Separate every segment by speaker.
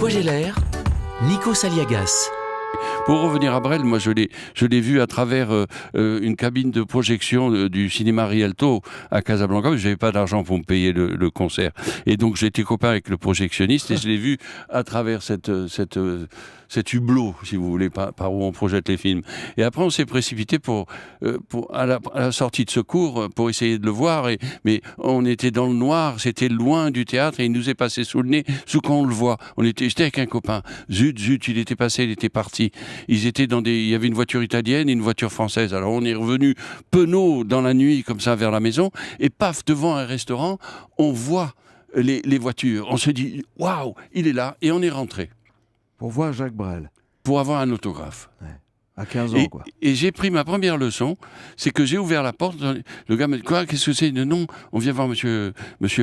Speaker 1: quoi j'ai l'air ? Nikos Aliagas.
Speaker 2: Pour revenir à Brel, moi je l'ai vu à travers une cabine de projection du cinéma Rialto à Casablanca, parce que j'avais pas d'argent pour me payer le concert. Et donc j'étais copain avec le projectionniste et je l'ai vu à travers cet hublot, si vous voulez, par où on projette les films. Et après on s'est précipité à la sortie de secours pour essayer de le voir, mais on était dans le noir, c'était loin du théâtre et il nous est passé sous le nez, sous quand on le voit. J'étais avec un copain. Zut, il était passé, il était parti. Il y avait une voiture italienne et une voiture française. Alors on est revenu penaud dans la nuit, comme ça, vers la maison, et paf, devant un restaurant, on voit les voitures. On se dit, waouh, il est là, et on est rentré.
Speaker 3: Pour voir Jacques Brel.
Speaker 2: Pour avoir un autographe.
Speaker 3: Ouais. À 15 ans, quoi.
Speaker 2: Et j'ai pris ma première leçon, c'est que j'ai ouvert la porte, le gars m'a dit, quoi, qu'est-ce que c'est ? Non, on vient voir monsieur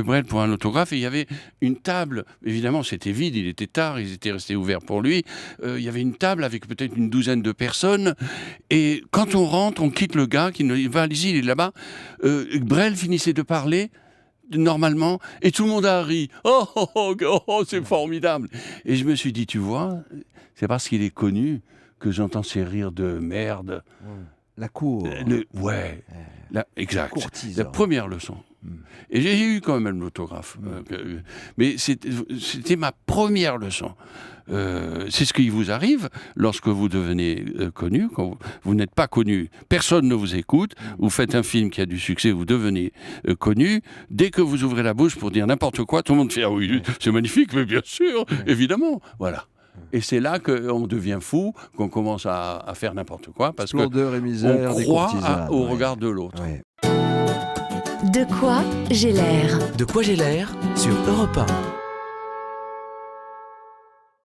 Speaker 2: Brel pour un autographe, et il y avait une table, évidemment c'était vide, il était tard, ils étaient restés ouverts pour lui, il y avait une table avec peut-être une douzaine de personnes, et quand on rentre, on quitte le gars, qui nous va, allez-y, il est là-bas, Brel finissait de parler, normalement, et tout le monde a ri. Oh, c'est formidable. Et je me suis dit, tu vois, c'est parce qu'il est connu que j'entends ces rires de merde.
Speaker 3: La cour.
Speaker 2: Exact.
Speaker 3: Courtisan.
Speaker 2: La première leçon. Et j'ai eu quand même l'autographe. Mais c'était ma première leçon. C'est ce qui vous arrive lorsque vous devenez connu. Quand vous n'êtes pas connu, personne ne vous écoute. Vous faites un film qui a du succès, vous devenez connu. Dès que vous ouvrez la bouche pour dire n'importe quoi, tout le monde fait « Ah oui, c'est magnifique, mais bien sûr, évidemment ». Voilà. Et c'est là qu'on devient fou, qu'on commence à faire n'importe quoi, parce qu'on croit au regard de l'autre.
Speaker 4: De quoi j'ai l'air ?
Speaker 1: De quoi j'ai l'air ? Sur Europe 1.